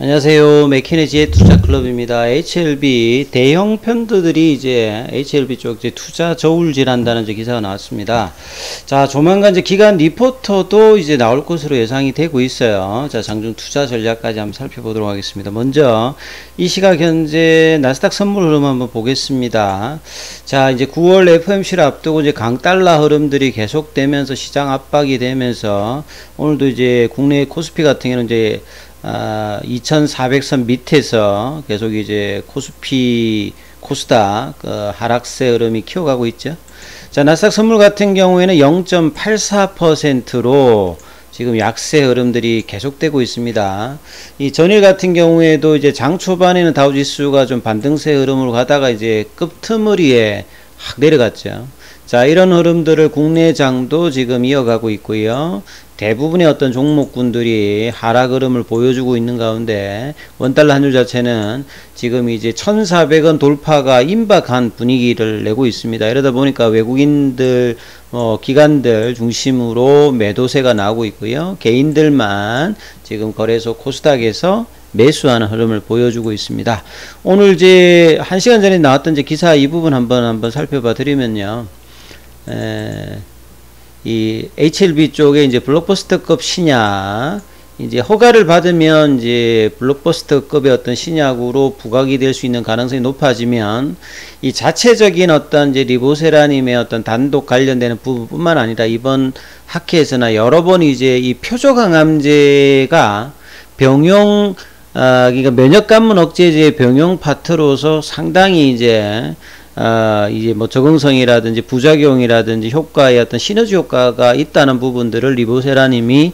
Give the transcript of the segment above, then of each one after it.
안녕하세요. 맥키네지의 투자클럽입니다. HLB 대형 펀드들이 이제 HLB 쪽 이제 투자 저울질한다는 기사가 나왔습니다. 자, 조만간 이제 기관 리포터도 이제 나올 것으로 예상이 되고 있어요. 자, 장중 투자 전략까지 한번 살펴보도록 하겠습니다. 먼저 이 시각 현재 나스닥 선물 흐름 한번 보겠습니다. 자, 이제 9월 FOMC를 앞두고 이제 강달러 흐름들이 계속되면서 시장 압박이 되면서 오늘도 이제 국내 코스피 같은 경우는 이제 2400선 밑에서 계속 이제 코스닥 하락세 흐름이 키워가고 있죠. 자, 나스닥 선물 같은 경우에는 0.84%로 지금 약세 흐름들이 계속되고 있습니다. 이 전일 같은 경우에도 이제 장 초반에는 다우지수가 좀 반등세 흐름으로 가다가 이제 급트머리에 확 내려갔죠. 자, 이런 흐름들을 국내 장도 지금 이어가고 있고요. 대부분의 어떤 종목군들이 하락 흐름을 보여주고 있는 가운데 원달러 환율 자체는 지금 이제 1400원 돌파가 임박한 분위기를 내고 있습니다. 이러다 보니까 외국인들 기관들 중심으로 매도세가 나오고 있고요. 개인들만 지금 거래소 코스닥에서 매수하는 흐름을 보여주고 있습니다. 오늘 이제 1시간 전에 나왔던 이제 기사 이 부분 한번 살펴봐 드리면요. 이 HLB 쪽에 이제 블록버스터급 신약 이제 허가를 받으면 이제 블록버스터급의 어떤 신약으로 부각이 될 수 있는 가능성이 높아지면 이 자체적인 어떤 이제 리보세라님의 어떤 단독 관련되는 부분뿐만 아니라 이번 학회에서나 여러 번 이제 이 표적항암제가 병용 그러니까 면역관문 억제제의 병용 파트로서 상당히 이제 뭐 적응성이라든지 부작용이라든지 효과의 어떤 시너지 효과가 있다는 부분들을 리보세라님이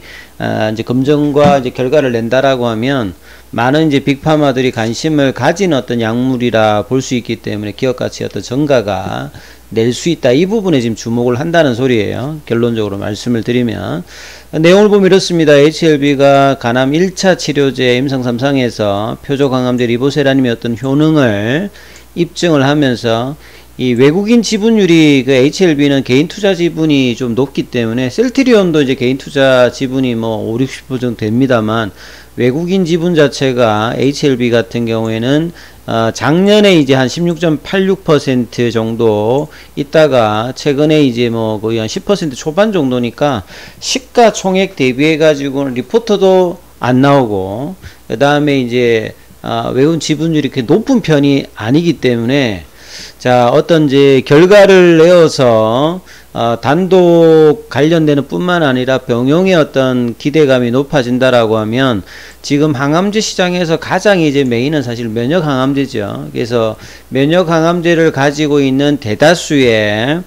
이제 검증과 이제 결과를 낸다라고 하면 많은 이제 빅파마들이 관심을 가진 어떤 약물이라 볼 수 있기 때문에 기업 가치 어떤 정가가 낼 수 있다. 이 부분에 지금 주목을 한다는 소리예요. 결론적으로 말씀을 드리면 내용을 보면 이렇습니다. HLB가 간암 1차 치료제 임상 3상에서 표적항암제 리보세라님의 어떤 효능을 입증을 하면서 이 외국인 지분율이 그 HLB는 개인 투자 지분이 좀 높기 때문에 셀트리온도 이제 개인 투자 지분이 뭐 5, 60% 정도 됩니다만 외국인 지분 자체가 HLB 같은 경우에는 작년에 이제 한 16.86% 정도 있다가 최근에 이제 뭐 거의 한 10% 초반 정도니까 시가총액 대비해 가지고는 리포터도 안 나오고 그 다음에 이제 외국인 지분율이 그렇게 높은 편이 아니기 때문에 자, 어떤 이제 결과를 내어서 단독 관련되는 뿐만 아니라 병용의 어떤 기대감이 높아진다라고 하면 지금 항암제 시장에서 가장 이제 메인은 사실 면역 항암제죠. 그래서 면역 항암제를 가지고 있는 대다수의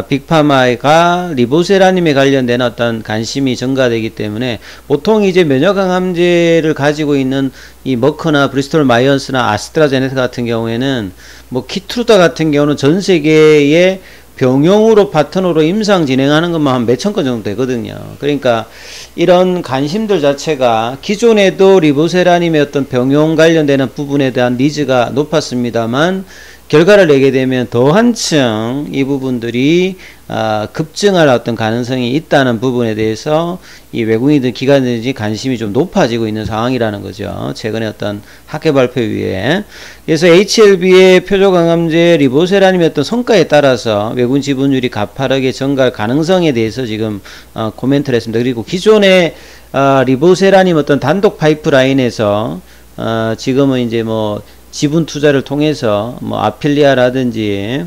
빅파마가 리보세라님에 관련된 어떤 관심이 증가되기 때문에 보통 이제 면역 항암제를 가지고 있는 이 머크나 브리스톨 마이언스나 아스트라제네카 같은 경우에는 뭐 키트루다 같은 경우는 전 세계의 병용으로 파트너로 임상 진행하는 것만 한 몇천 건 정도 되거든요. 그러니까 이런 관심들 자체가 기존에도 리보세라님의 어떤 병용 관련되는 부분에 대한 니즈가 높았습니다만 결과를 내게 되면 더 한층 이 부분들이 급증할 어떤 가능성이 있다는 부분에 대해서 이 외국인들 기관들이 관심이 좀 높아지고 있는 상황이라는 거죠. 최근에 어떤 학회 발표 위에. 그래서 HLB의 표적항암제 리보세라님의 어떤 성과에 따라서 외국인 지분율이 가파르게 증가할 가능성에 대해서 지금 코멘트를 했습니다. 그리고 기존의 리보세라님 어떤 단독 파이프라인에서 지금은 이제 뭐 지분 투자를 통해서 뭐 아필리아라든지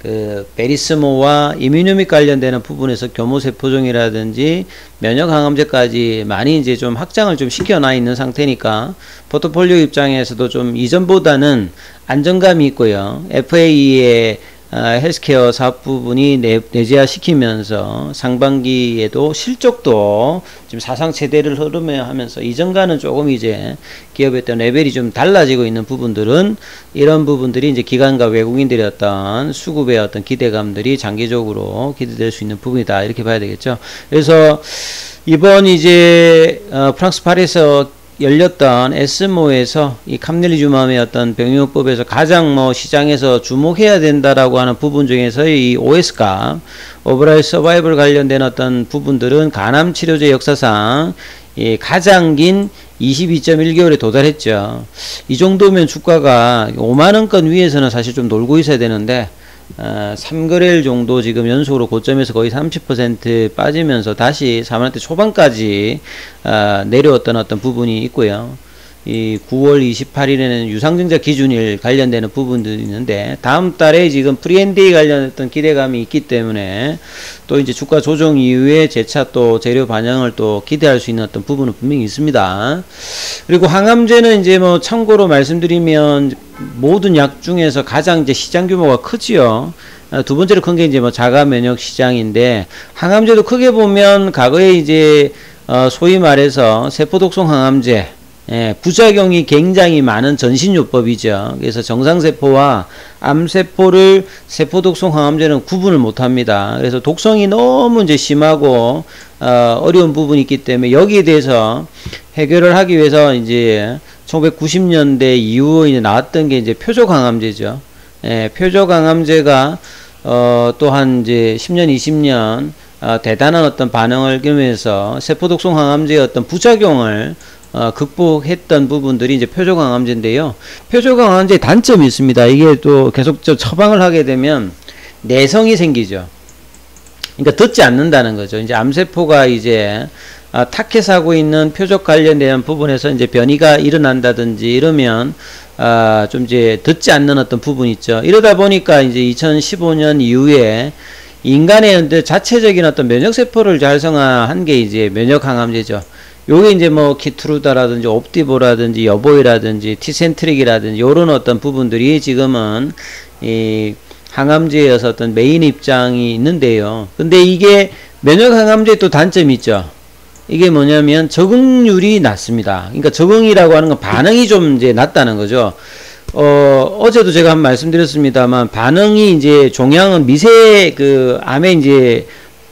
그 베리스모와 이뮤노믹 관련되는 부분에서 교모세포종이라든지 면역항암제까지 많이 이제 좀 확장을 좀 시켜놔 있는 상태니까 포트폴리오 입장에서도 좀 이전보다는 안정감이 있고요. FA의 헬스케어 사업 부분이 내재화 시키면서 상반기에도 실적도 지금 사상 최대를 흐름하면서 이전과는 조금 이제 기업의 어떤 레벨이 좀 달라지고 있는 부분들은 이런 부분들이 이제 기관과 외국인들의 어떤 수급의 어떤 기대감들이 장기적으로 기대될 수 있는 부분이다. 이렇게 봐야 되겠죠. 그래서 이번 이제 프랑스 파리에서 열렸던 에스모에서 이 캄넬리주맘의 어떤 병용법에서 가장 뭐 시장에서 주목해야 된다라고 하는 부분 중에서 이 OS값, 오버라이 서바이벌 관련된 어떤 부분들은 간암 치료제 역사상 이 가장 긴 22.1개월에 도달했죠. 이 정도면 주가가 5만원권 위에서는 사실 좀 놀고 있어야 되는데 3거래일 정도 지금 연속으로 고점에서 거의 30% 빠지면서 다시 4만원대 초반까지 내려왔던 어떤 부분이 있고요. 이 9월 28일에는 유상증자 기준일 관련되는 부분들이 있는데 다음 달에 지금 프리엔데이 관련했던 기대감이 있기 때문에 또 이제 주가 조정 이후에 재차 또 재료 반영을 또 기대할 수 있는 어떤 부분은 분명히 있습니다. 그리고 항암제는 이제 뭐 참고로 말씀드리면 모든 약 중에서 가장 이제 시장 규모가 크지요. 두 번째로 큰 게 이제 뭐 자가 면역 시장인데 항암제도 크게 보면 과거에 이제 소위 말해서 세포독성 항암제 부작용이 굉장히 많은 전신요법이죠. 그래서 정상세포와 암세포를 세포독성 항암제는 구분을 못합니다. 그래서 독성이 너무 이제 심하고 어려운 부분이 있기 때문에 여기에 대해서 해결을 하기 위해서 이제 1990년대 이후에 이제 나왔던 게 이제 표적항암제죠. 표적항암제가 또한 이제 10년, 20년 대단한 어떤 반응을 겪으면서 세포독성 항암제의 어떤 부작용을 극복했던 부분들이 이제 표적항암제인데요. 표적항암제의 단점이 있습니다. 이게 또 계속 처방을 하게 되면 내성이 생기죠. 그러니까 듣지 않는다는 거죠. 이제 암세포가 이제 타켓하고 있는 표적 관련된 부분에서 이제 변이가 일어난다든지 이러면 좀 이제 듣지 않는 어떤 부분이 있죠. 이러다 보니까 이제 2015년 이후에 인간의 자체적인 어떤 면역세포를 활성화한 게 이제 면역항암제죠. 요게 이제 뭐 키트루다라든지 옵디보라든지 여보이라든지 티센트릭이라든지 요런 어떤 부분들이 지금은 이 항암제여서 어떤 메인 입장이 있는데요. 근데 이게 면역항암제의 또 단점이 있죠. 이게 뭐냐면 적응률이 낮습니다. 그러니까 적응이라고 하는 건 반응이 좀 이제 낮다는 거죠. 어제도 제가 한번 말씀드렸습니다만 반응이 이제 종양은 미세 암에 이제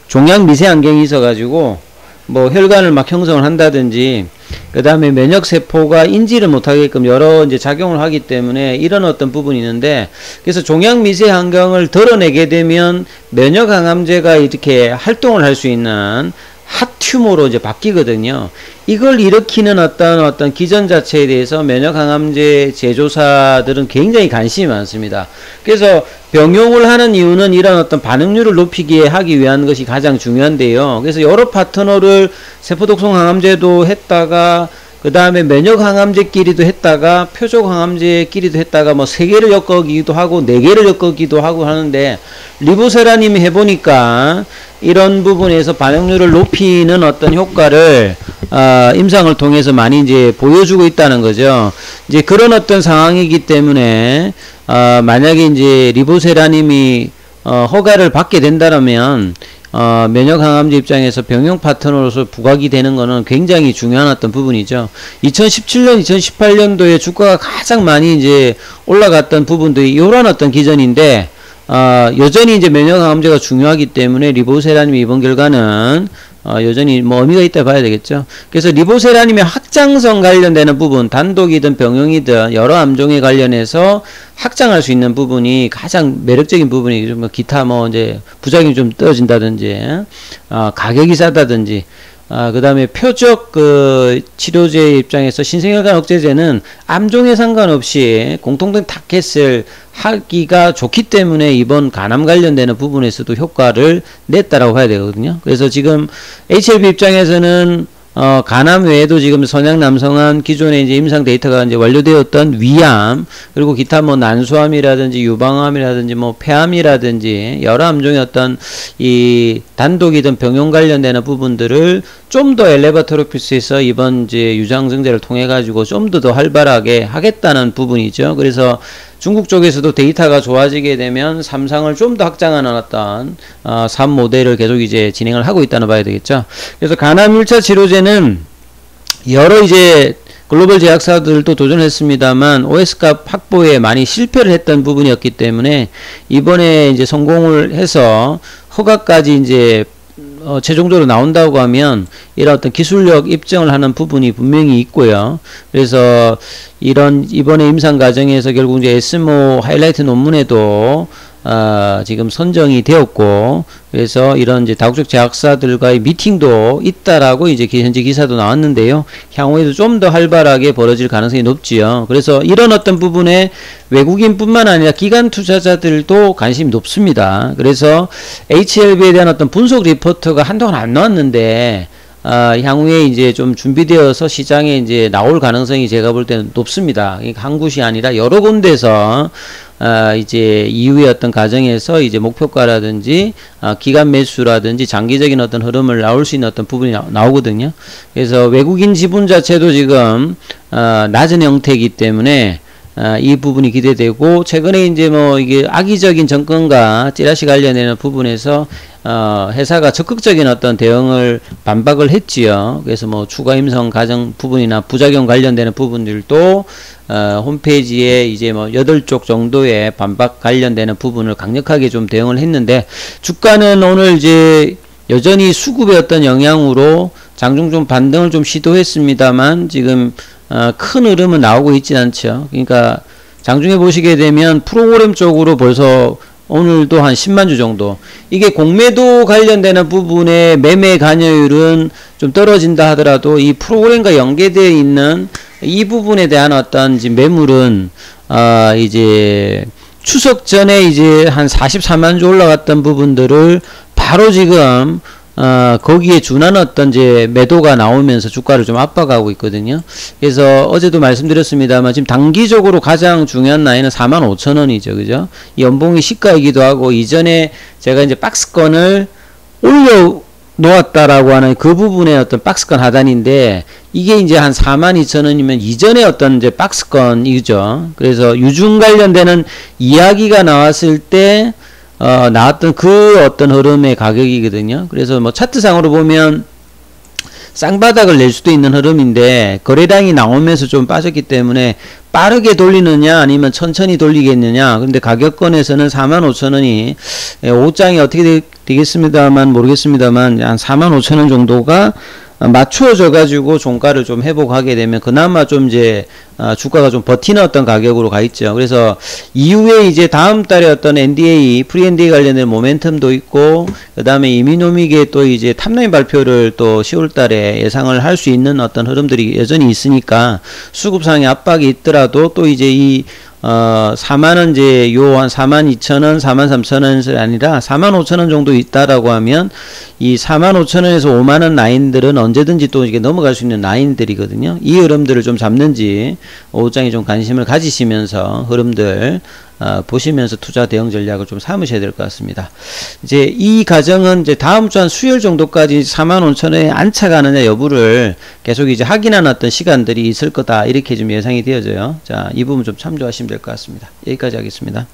종양 미세 안경이 있어가지고 뭐 혈관을 막 형성을 한다든지 그 다음에 면역세포가 인지를 못하게끔 여러 이제 작용을 하기 때문에 이런 어떤 부분이 있는데 그래서 종양 미세 환경을 덜어내게 되면 면역항암제가 이렇게 활동을 할 수 있는 핫튜머로 이제 바뀌거든요. 이걸 일으키는 어떤 기전 자체에 대해서 면역항암제 제조사들은 굉장히 관심이 많습니다. 그래서 병용을 하는 이유는 이런 어떤 반응률을 높이게 하기 위한 것이 가장 중요한데요. 그래서 여러 파트너를 세포독성 항암제도 했다가 그 다음에 면역항암제끼리도 했다가 표적항암제끼리도 했다가 뭐 3개를 엮기도 하고 4개를 엮기도 하고 하는데 리보세라님이 해보니까 이런 부분에서 반응률을 높이는 어떤 효과를 임상을 통해서 많이 이제 보여주고 있다는 거죠. 이제 그런 어떤 상황이기 때문에 만약에 이제 리보세라님이 허가를 받게 된다면 면역항암제 입장에서 병용 파트너로서 부각이 되는 거는 굉장히 중요한 어떤 부분이죠. 2017년, 2018년도에 주가가 가장 많이 이제 올라갔던 부분들이 이런 어떤 기전인데 여전히 이제 면역항암제가 중요하기 때문에 리보세라님의 이번 결과는 여전히 뭐 의미가 있다 봐야 되겠죠. 그래서 리보세라님의 확장성 관련되는 부분, 단독이든 병용이든 여러 암종에 관련해서 확장할 수 있는 부분이 가장 매력적인 부분이죠. 뭐 기타 뭐 이제 부작용이 좀 떨어진다든지, 가격이 싸다든지, 그 다음에 표적 치료제 입장에서 신생혈관 억제제는 암종에 상관없이 공통된 타켓을 하기가 좋기 때문에 이번 간암 관련되는 부분에서도 효과를 냈다라고 봐야 되거든요. 그래서 지금 HLB 입장에서는 간암 외에도 지금 선양 남성한 기존의 이제 임상 데이터가 이제 완료되었던 위암 그리고 기타 뭐 난소암이라든지 유방암이라든지 뭐 폐암이라든지 여러 암종의 어떤 이 단독이든 병용 관련되는 부분들을 좀 더 엘레바토로피스에서 이번 이제 유장증제를 통해 가지고 좀 더 활발하게 하겠다는 부분이죠. 그래서 중국 쪽에서도 데이터가 좋아지게 되면 삼상을 좀 더 확장하는 어떤 3 모델을 계속 이제 진행을 하고 있다는 봐야 되겠죠. 그래서 간암 1차 치료제는 여러 이제 글로벌 제약사들도 도전했습니다만 OS값 확보에 많이 실패를 했던 부분이었기 때문에 이번에 이제 성공을 해서 허가까지 이제 최종적으로 나온다고 하면 이런 어떤 기술력 입증을 하는 부분이 분명히 있고요. 그래서 이번 임상 과정에서 결국 이제 에스모 하이라이트 논문에도 지금 선정이 되었고, 그래서 이런 이제 다국적 제약사들과의 미팅도 있다라고 이제 현재 기사도 나왔는데요. 향후에도 좀 더 활발하게 벌어질 가능성이 높지요. 그래서 이런 어떤 부분에 외국인뿐만 아니라 기관 투자자들도 관심이 높습니다. 그래서 HLB에 대한 어떤 분석 리포트가 한동안 안 나왔는데, 향후에 이제 좀 준비되어서 시장에 이제 나올 가능성이 제가 볼 때는 높습니다. 그러니까 한 곳이 아니라 여러 군데서 이제 이후의 어떤 과정에서 이제 목표가라든지 기간 매수라든지 장기적인 어떤 흐름을 나올 수 있는 어떤 부분이 나오거든요. 그래서 외국인 지분 자체도 지금 낮은 형태이기 때문에 이 부분이 기대되고, 최근에 이제 뭐 이게 악의적인 정권과 찌라시 관련되는 부분에서 회사가 적극적인 어떤 대응을 반박을 했지요. 그래서 뭐 추가 임성 과정 부분이나 부작용 관련되는 부분들도 홈페이지에 이제 뭐 8쪽 정도의 반박 관련되는 부분을 강력하게 좀 대응을 했는데, 주가는 오늘 이제 여전히 수급의 어떤 영향으로 장중 좀 반등을 좀 시도했습니다만 지금 큰 흐름은 나오고 있지 않죠. 그러니까 장중에 보시게 되면 프로그램 쪽으로 벌써 오늘도 한 10만 주 정도, 이게 공매도 관련되는 부분의 매매 관여율은 좀 떨어진다 하더라도 이 프로그램과 연계되어 있는 이 부분에 대한 어떤 지금 매물은 이제 추석 전에 이제 한 44만 주 올라갔던 부분들을 바로 지금 거기에 준하는 어떤 이제 매도가 나오면서 주가를 좀 압박하고 있거든요. 그래서 어제도 말씀드렸습니다만 지금 단기적으로 가장 중요한 라인은 45,000원이죠. 그죠? 이 연봉이 시가이기도 하고, 이전에 제가 이제 박스권을 올려 놓았다라고 하는 그 부분의 어떤 박스권 하단인데, 이게 이제 한 42,000원이면 이전에 어떤 이제 박스권이죠. 그래서 유중 관련되는 이야기가 나왔을 때 나왔던 그 어떤 흐름의 가격이거든요. 그래서 뭐 차트상으로 보면 쌍바닥을 낼 수도 있는 흐름인데, 거래량이 나오면서 좀 빠졌기 때문에 빠르게 돌리느냐 아니면 천천히 돌리겠느냐. 근데 가격권에서는 45,000원이 5장이 어떻게 되겠습니다만 모르겠습니다만 한 45,000원 정도가 맞추어져 가지고 종가를 좀 회복하게 되면 그나마 좀 이제 주가가 좀 버티는 어떤 가격으로 가 있죠. 그래서 이후에 이제 다음 달에 어떤 NDA, 프리 NDA 관련된 모멘텀도 있고, 그 다음에 이미노믹의 또 이제 탑라인 발표를 또 10월 달에 예상을 할 수 있는 어떤 흐름들이 여전히 있으니까 수급상의 압박이 있더라도 또 이제 이 4만원 이제 요 한 42,000원, 43,000원이 아니라 45,000원 정도 있다라고 하면 이 45,000원에서 5만원 라인들은 언제든지 또 이게 넘어갈 수 있는 라인들이거든요. 이 흐름들을 좀 잡는지 오후장에 좀 관심을 가지시면서 흐름들 보시면서 투자 대응 전략을 좀 삼으셔야 될 것 같습니다. 이제 이 과정은 이제 다음 주 한 수요일 정도까지 45,000원에 안착하느냐 여부를 계속 이제 확인하는 어떤 시간들이 있을 거다, 이렇게 좀 예상이 되어져요. 자, 이 부분 좀 참조하시면 될 것 같습니다. 여기까지 하겠습니다.